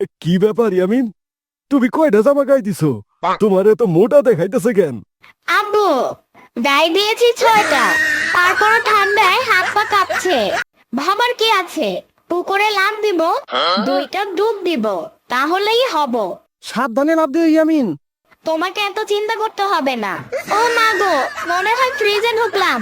কি ব্যাপার ইয়ামিন, তুমি কয়টা জামা গায়ে দিছো? তোমার এত মোটা দেখাইতেছে কেন? আব্বু, গায়ে দিয়েছি 6টা, তারপরও ঠান্ডায় হাত পা কাঁপছে। ভাবার কি আছে, পুকুরে লাফ দিব, 2টা ডুব দিব, তাহলেই হব। সাবধানে লাফ দিও ইয়ামিন। তোমাকে এত চিন্তা করতে হবে না। ও মা গো, মনে হয় ফ্রিজে ঢুকলাম।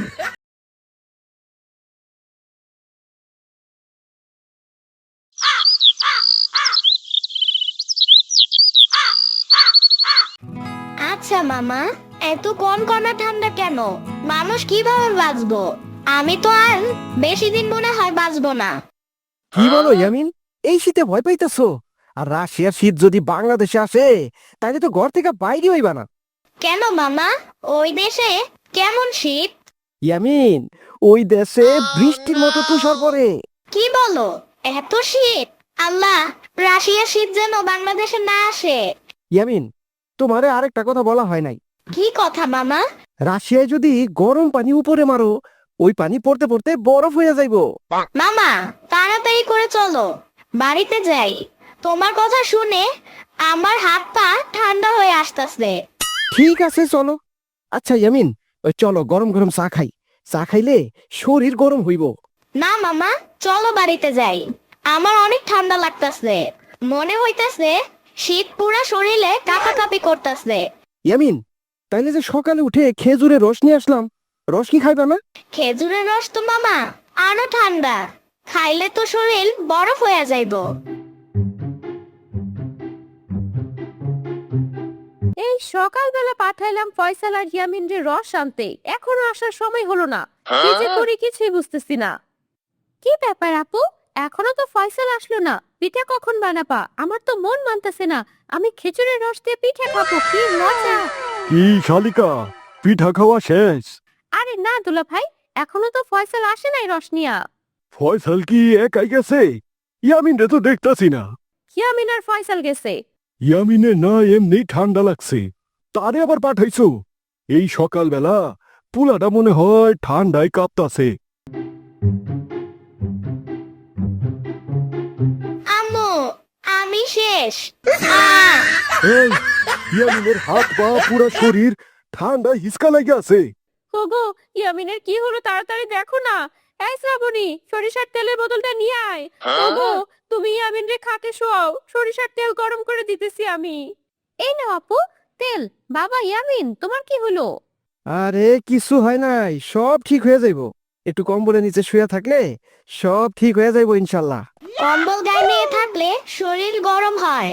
আচ্ছা মামা, এত কনকনা ঠান্ডা কেন? মানুষ কিভাবে বাঁচবো? আমি তো আর বেশি দিন মনে হয় বাঁচবো না। কি বলো ইয়ামিন, এই শীতে ভয় পাইতেছো? আর রাশিয়ার শীত যদি বাংলাদেশে আসে তাহলে তো ঘর থেকে বাইরে হইবা না। কেন মামা, ওই দেশে কেমন শীত? ইয়ামিন, ওই দেশে বৃষ্টির মতো তুষার পড়ে। কি বলো, এত শীত? আল্লাহ, রাশিয়ার শীত যেন বাংলাদেশে না আসে। ইয়ামিন, তোমারে আরেকটা কথা বলা হয় নাই। কি কথা মামা? রাশিয়ায় যদি গরম পানি উপরে মারো, ওই পানি পড়তে পড়তে বরফ হয়ে যাইবো। মামা, তাড়াতাড়ি করে চলো, বাড়িতে যাই। তোমার কথা শুনে আমার হাত পা ঠান্ডা হয়ে আসতেছে। ঠিক আছে চলো। আচ্ছা ইয়ামিন, ওই চলো গরম গরম চা খাই। চা খাইলে শরীর গরম হইব। না মামা, চলো বাড়িতে যাই। আমার অনেক ঠান্ডা লাগতেছে, মনে হইতেছে শীত পুরা শরীরে কাঁপাকাঁপি করতেছে। ইয়ামিন, তাইলে যে সকালে উঠে খেজুরের রস নিয়ে আসলাম, রস কি খাইবা না? খেজুরের রস তো মামা আরো ঠান্ডা, খাইলে তো শরীর বরফ হয়ে যাইব। এই সকালবেলা পাঠাইলাম ফয়সাল আর ইয়ামিনরে রস আনতে, এখনো আসার সময় হলো না। কি যে করি কিছুই বুঝতেছি না। কি ব্যাপার আপু, এখনো তো ফয়সাল আসলো না? পিঠা কখন বানাবা? আমার তো মন মানতেছে না। আমি খেজুরের রস দিয়ে পিঠা খাবো, কি মজা। কি শালিকা, পিঠা খাওয়া শেষ? আরে না দুলা ভাই, এখনো তো ফয়সাল আসে নাই রস নিয়া। ফয়সাল কি একাই গেছে? ইয়ামিন রে তো দেখতাছি না। ইয়ামিন আর ফয়সাল গেছে। ইয়ামিনে না এমনি ঠান্ডা লাগছে, তারে আবার পাঠাইছো? এই সকালবেলা পুলাটা মনে হয় ঠান্ডায় কাঁপতাছে। আম্মু, আমি শেষ। আহ! এই, ইয়ামিনের হাত পা পুরা শরীর ঠান্ডায় হিসকা লেগে আছে। ওগো, ইয়ামিনের কি হলো তাড়াতাড়ি দেখো না। এই শ্রাবণী, সরিষার তেলের বোতলটা নিয়ে আয়। ওগো, তুমি ইয়ামিনরে খাটে শোয়াও, সরিষার তেল গরম করে দিতেছি আমি। এই নাও আপু, তেল। বাবা ইয়ামিন, তোমার কি হলো? আরে কিছু হয় নাই, সব ঠিক হয়ে যাইব। একটু কম্বলের নিচে শুয়ে থাকলে সব ঠিক হয়ে যাইব ইনশাল্লাহ। কম্বল গায়ে নিয়ে থাকলে শরীর গরম হয়,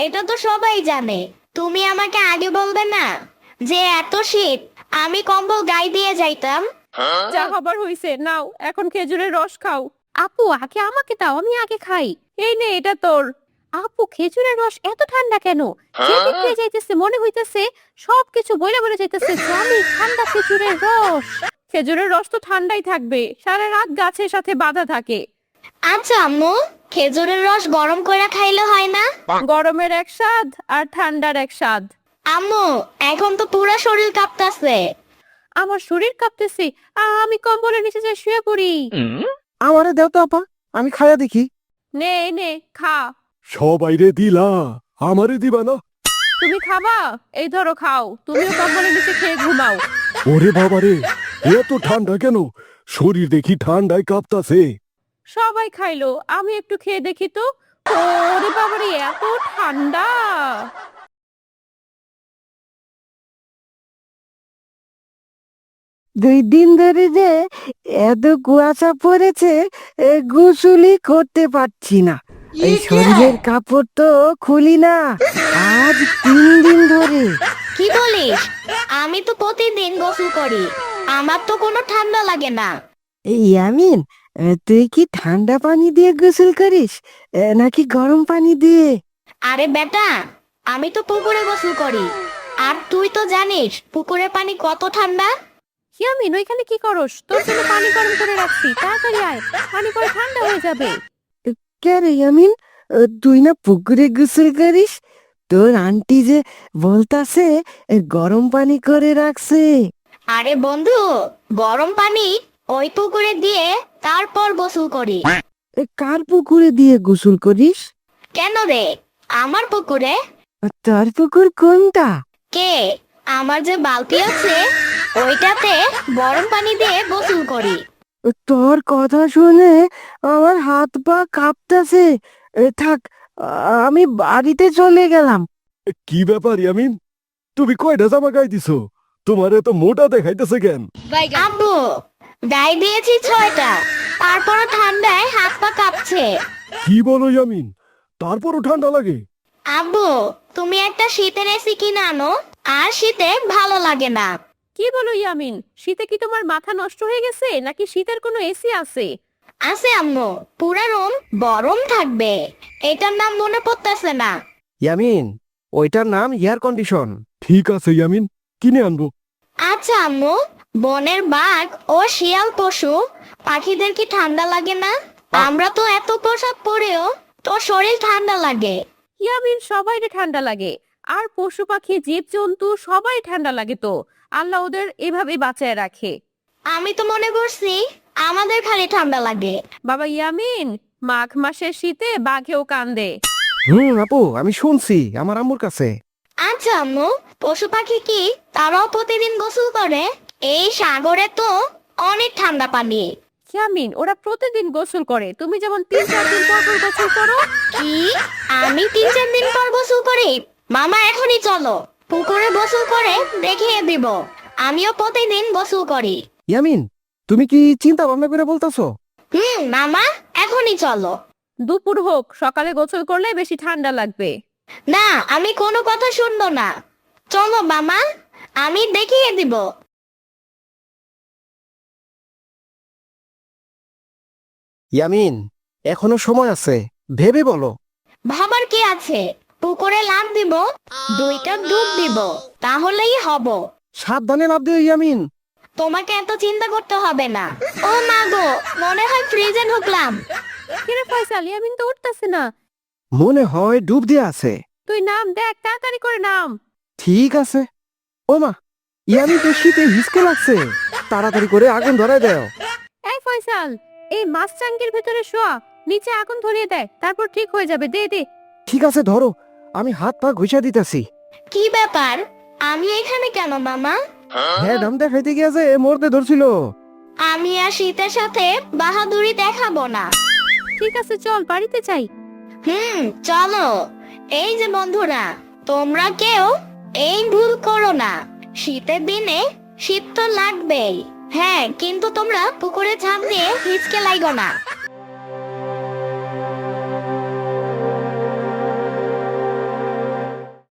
এটা তো সবাই জানে। তুমি আমাকে আগে বলবে না যে এত শীত, আমি কম্বল গায়ে দিয়ে যাইতাম। যা হবার হইছে, নাও এখন খেজুরের রস খাও। আপু আগে আমাকে দাও, আমি আগে খাই। এই নে, এটা তোর। আপু খেজুরের রস এত ঠান্ডা কেন? যেদিক দিয়ে যাইতেছে মনে হইতেছে সবকিছু বইলে বইলে যাইতেছে জানি ঠান্ডা খেজুরের রস। খেজুরের রস তো ঠান্ডাই থাকবে, সারা রাত গাছের সাথে বাঁধা থাকে। আচ্ছা আম্মু, খেজুরের রস গরম করে খাইলে হয় না? গরমের এক স্বাদ আর ঠান্ডার এক স্বাদ। আম্মু, এখন তো পুরা শরীর কাঁপতাছে। আমার শরীর কাঁপতেছে, আমি কম্বলের নিচে যাই শুয়ে পড়ি। আমারে দেও তো আপা, আমি খাইয়া দেখি। নে এই নে, খা। সবাইরে দিলা, আমারে দিবা না? তুমি খাবা? এই ধরো খাও, তুমিও কম্বলের নিচে খেয়ে ঘুমাও। ওরে বাবারে, এত ঠান্ডা কেন? শরীর দেখি ঠান্ডায় কাঁপতাছে। সবাই খাইলো, আমি একটু খেয়ে দেখি তো। ওরে বাবারে, এত ঠান্ডা! 2 দিন ধরে যে এত কুয়াশা পড়েছে, গোসলই করতে পারছি না। এই শরীরের কাপড় তো খুলি না আজ 3 দিন ধরে। কি বলিস? আমি তো প্রতিদিন গোসল করি, আমার তো কোনো ঠান্ডা লাগে না। ইয়ামিন, তুই কি ঠান্ডা পানি দিয়ে গোসল করিস নাকি গরম পানি দিয়ে? আরে বেটা, আমি তো পুকুরে গোসল করি, আর তুই তো জানিস পুকুরের পানি কত ঠান্ডা। ইয়ামিন, ওইখানে কি করস? তোর জন্য পানি গরম করে রাখছি, তাড়াতাড়ি আয়, পানি পরে ঠান্ডা হয়ে যাবে। কে রে ইয়ামিন, তুই না পুকুরে গোসল করিস? তোর আন্টি যে বলতাছে গরম পানি করে রাখছে। আরে বন্ধু, গরম পানি ওই পুকুরে দিয়ে তারপর গোসল করি। কার পুকুরে দিয়ে গোসল করিস? কেন রে, আমার পুকুরে? তোর পুকুর কোনটা? কে? আমার যে বালতি আছে ওইটাতে গরম পানি দিয়ে গোসল করি। তোর কথা শুনে আমার হাত পা কাঁপতাছে। থাক, আমি বাড়িতে চলে গেলাম। কি ব্যাপার ইয়ামিন, তুমি কয়টা জামা গায়ে দিছো? তোমার এত মোটা দেখাইতেছে কেন? আব্বু, গায়ে দিয়েছি 6টা, তারপরও ঠান্ডায় হাত পা কাঁপছে। কি বলো ইয়ামিন, তারপরও ঠান্ডা লাগে? আব্বু, তুমি একটা শীতের এসি কিনে আনো, আর শীতে ভালো লাগে না। কি বলো ইয়ামিন, শীতে কি তোমার মাথা নষ্ট হয়ে গেছে নাকি শীতের কোনো এসি আছে? আছে আম্মু, পুরা রুম গরম থাকবে। এটার নাম মনে পড়তেছে না। ইয়ামিন, ওইটার নাম এয়ার কন্ডিশন। ঠিক আছে ইয়ামিন, কিনে আনবো। আচ্ছা আম্মু, বনের বাঘ ও শিয়াল পশু পাখিদের কি ঠান্ডা লাগে না? আমরা তো এত পোশাক পরেও তো শরীর ঠান্ডা লাগে। ইয়ামিন, সবাইরে ঠান্ডা লাগে, আর পশু পাখি জীব জন্তু সবাই ঠান্ডা লাগে তো। আল্লাহ ওদের এভাবে বাঁচায় রাখে। আমি তো মনে করছি আমাদের খালি ঠান্ডা লাগে। বাবা ইয়ামিন, মাঘ মাসের শীতে বাঘেও কান্দে। আপু, আমি শুনছি আমার আম্মুর কাছে। আচ্ছা আম্মু, পশু পাখি কি তারাও প্রতিদিন গোসল করে? এই সাগরে তো অনেক ঠান্ডা পানি। ইয়ামিন, ওরা প্রতিদিন গোসল করে, তুমি যেমন 3-4 দিন পর পর গোসল করো। কি? আমি 3-4 দিন পর গোসল করি? মামা এখনই চলো, পুকুরে গোসল করে দেখিয়ে দিব। আমিও প্রতিদিন গোসল করি। ইয়ামিন, তুমি কি চিন্তা ভাবনা করে বলতেছো? মামা এখনই চলো। দুপুর হোক, সকালে গোসল করলে বেশি ঠান্ডা লাগবে। না, আমি কোনো কথা শুনবো না। চলো মামা, আমি দেখিয়ে দিব। ইয়ামিন, এখনো সময় আছে, ভেবে বলো। ভাবার কি আছে? পুকুরে লাফ দিব, 2টা ডুব দিব, তাহলেই হব। সাবধানে লাফ দিও ইয়ামিন। তোমাকে এত চিন্তা করতে হবে না। ও মা গো, মনে হয় ফ্রিজে ঢুকলাম। কিরে ফয়সাল, ইয়ামিন তো উঠতেছে না। মনে হয় ডুব দিয়ে আছে। তুই নাম, দেখ তাড়াতাড়ি করে নাম। ঠিক আছে। ও মা, ইয়ামিন তো শীতে হিসকে লাগছে, তাড়াতাড়ি করে আগুন ধরায় দাও। এই ফয়সাল, এই মাছ চাঙ্গির ভিতরে শোয়া, নিচে আগুন ধরিয়ে দেয়, তারপর ঠিক হয়ে যাবে। দে দে। ঠিক আছে, ধরো, আমি হাত পা ঘুষা দিতেছি। কি ব্যাপার? আমি এখানে কেন মামা? হ্যাঁ, দাম দেখাইতে গিয়েছে, মরতে ধরছিল। আমি আর শীতের সাথে বাহাদুরি দেখাবো না। ঠিক আছে, চল বাড়িতে যাই। চলো। এই যে বন্ধুরা, তোমরা কেউ এই ভুল করো না। শীতের দিনে শীত তো লাগবেই, হ্যাঁ, কিন্তু তোমরা পুকুরে ঝাঁপ দিয়ে হিচকে লাইগো না।